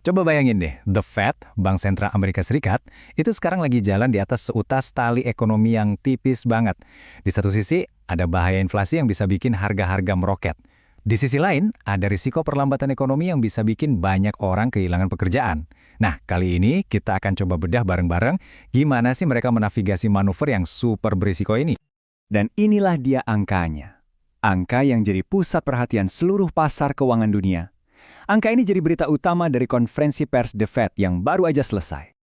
Coba bayangin deh, The Fed, Bank Sentral Amerika Serikat, itu sekarang lagi jalan di atas seutas tali ekonomi yang tipis banget. Di satu sisi, ada bahaya inflasi yang bisa bikin harga-harga meroket. Di sisi lain, ada risiko perlambatan ekonomi yang bisa bikin banyak orang kehilangan pekerjaan. Nah, kali ini kita akan coba bedah bareng-bareng gimana sih mereka menavigasi manuver yang super berisiko ini. Dan inilah dia angkanya. Angka yang jadi pusat perhatian seluruh pasar keuangan dunia. Angka ini jadi berita utama dari konferensi pers The Fed yang baru aja selesai.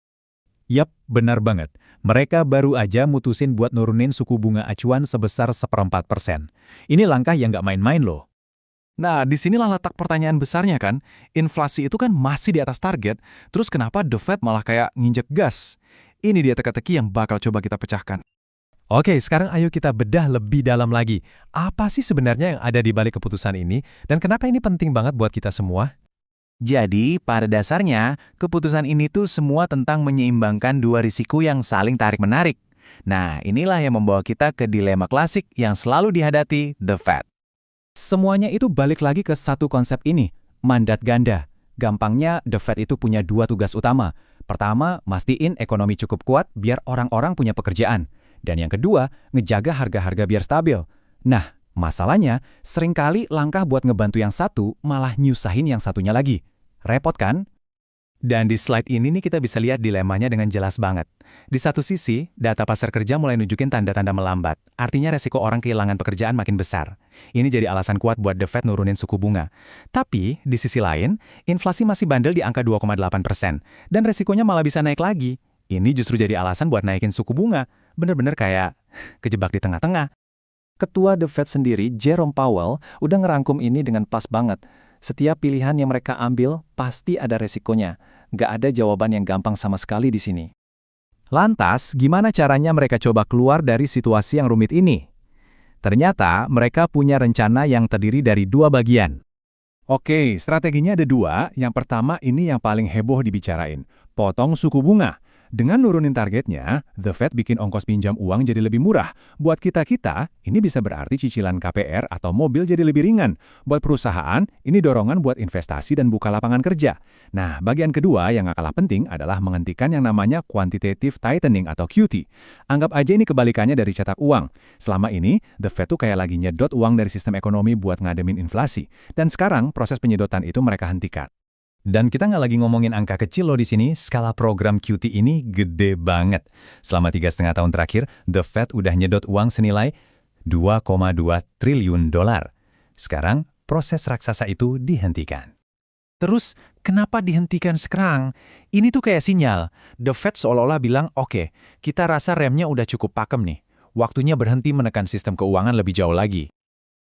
Yap, benar banget. Mereka baru aja mutusin buat nurunin suku bunga acuan sebesar 1/4%. Ini langkah yang nggak main-main loh. Nah, disinilah letak pertanyaan besarnya kan. Inflasi itu kan masih di atas target, terus kenapa The Fed malah kayak nginjek gas? Ini dia teka-teki yang bakal coba kita pecahkan. Oke, sekarang ayo kita bedah lebih dalam lagi. Apa sih sebenarnya yang ada di balik keputusan ini, dan kenapa ini penting banget buat kita semua? Jadi, pada dasarnya, keputusan ini tuh semua tentang menyeimbangkan dua risiko yang saling tarik-menarik. Nah, inilah yang membawa kita ke dilema klasik yang selalu dihadapi The Fed. Semuanya itu balik lagi ke satu konsep ini, mandat ganda. Gampangnya, The Fed itu punya dua tugas utama. Pertama, mastiin ekonomi cukup kuat biar orang-orang punya pekerjaan. Dan yang kedua, ngejaga harga-harga biar stabil. Nah, masalahnya, seringkali langkah buat ngebantu yang satu malah nyusahin yang satunya lagi. Repot kan? Dan di slide ini nih kita bisa lihat dilemanya dengan jelas banget. Di satu sisi, data pasar kerja mulai nunjukin tanda-tanda melambat. Artinya resiko orang kehilangan pekerjaan makin besar. Ini jadi alasan kuat buat The Fed nurunin suku bunga. Tapi, di sisi lain, inflasi masih bandel di angka 2,8%. Dan resikonya malah bisa naik lagi. Ini justru jadi alasan buat naikin suku bunga. Bener-bener kayak kejebak di tengah-tengah. Ketua The Fed sendiri, Jerome Powell, udah ngerangkum ini dengan pas banget. Setiap pilihan yang mereka ambil pasti ada resikonya. Nggak ada jawaban yang gampang sama sekali di sini. Lantas, gimana caranya mereka coba keluar dari situasi yang rumit ini? Ternyata, mereka punya rencana yang terdiri dari dua bagian. Oke, strateginya ada dua. Yang pertama ini yang paling heboh dibicarain. Potong suku bunga. Dengan nurunin targetnya, The Fed bikin ongkos pinjam uang jadi lebih murah. Buat kita-kita, ini bisa berarti cicilan KPR atau mobil jadi lebih ringan. Buat perusahaan, ini dorongan buat investasi dan buka lapangan kerja. Nah, bagian kedua yang gak kalah penting adalah menghentikan yang namanya quantitative tightening atau QT. Anggap aja ini kebalikannya dari cetak uang. Selama ini, The Fed tuh kayak lagi nyedot uang dari sistem ekonomi buat ngademin inflasi. Dan sekarang, proses penyedotan itu mereka hentikan. Dan kita nggak lagi ngomongin angka kecil loh di sini, skala program QT ini gede banget. Selama 3,5 tahun terakhir, The Fed udah nyedot uang senilai 2,2 triliun dolar. Sekarang, proses raksasa itu dihentikan. Terus, kenapa dihentikan sekarang? Ini tuh kayak sinyal. The Fed seolah-olah bilang, oke, kita rasa remnya udah cukup pakem nih. Waktunya berhenti menekan sistem keuangan lebih jauh lagi.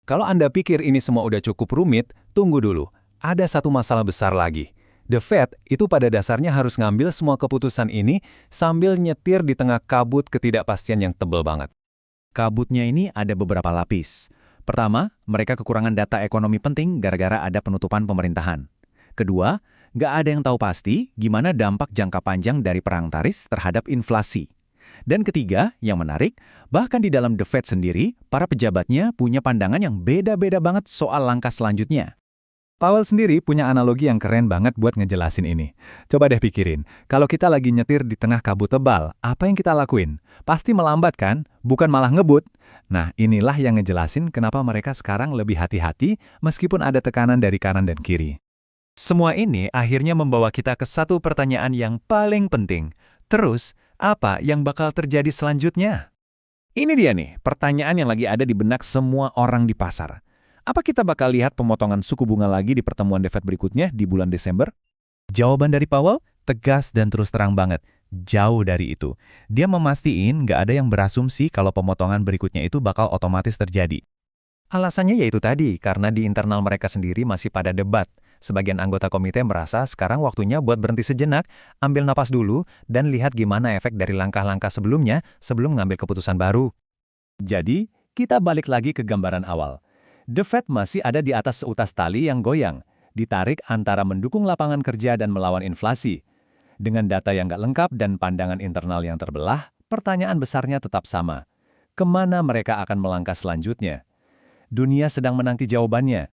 Kalau Anda pikir ini semua udah cukup rumit, tunggu dulu. Ada satu masalah besar lagi. The Fed itu pada dasarnya harus ngambil semua keputusan ini sambil nyetir di tengah kabut ketidakpastian yang tebal banget. Kabutnya ini ada beberapa lapis. Pertama, mereka kekurangan data ekonomi penting gara-gara ada penutupan pemerintahan. Kedua, nggak ada yang tahu pasti gimana dampak jangka panjang dari perang tarif terhadap inflasi. Dan ketiga, yang menarik, bahkan di dalam The Fed sendiri, para pejabatnya punya pandangan yang beda-beda banget soal langkah selanjutnya. Powell sendiri punya analogi yang keren banget buat ngejelasin ini. Coba deh pikirin, kalau kita lagi nyetir di tengah kabut tebal, apa yang kita lakuin? Pasti melambat kan? Bukan malah ngebut. Nah, inilah yang ngejelasin kenapa mereka sekarang lebih hati-hati meskipun ada tekanan dari kanan dan kiri. Semua ini akhirnya membawa kita ke satu pertanyaan yang paling penting. Terus, apa yang bakal terjadi selanjutnya? Ini dia nih, pertanyaan yang lagi ada di benak semua orang di pasar. Apa kita bakal lihat pemotongan suku bunga lagi di pertemuan The Fed berikutnya di bulan Desember? Jawaban dari Powell tegas dan terus terang banget. Jauh dari itu. Dia memastiin nggak ada yang berasumsi kalau pemotongan berikutnya itu bakal otomatis terjadi. Alasannya yaitu tadi, karena di internal mereka sendiri masih pada debat. Sebagian anggota komite merasa sekarang waktunya buat berhenti sejenak, ambil napas dulu, dan lihat gimana efek dari langkah-langkah sebelumnya sebelum mengambil keputusan baru. Jadi, kita balik lagi ke gambaran awal. The Fed masih ada di atas seutas tali yang goyang, ditarik antara mendukung lapangan kerja dan melawan inflasi. Dengan data yang nggak lengkap dan pandangan internal yang terbelah, pertanyaan besarnya tetap sama. Kemana mereka akan melangkah selanjutnya? Dunia sedang menanti jawabannya,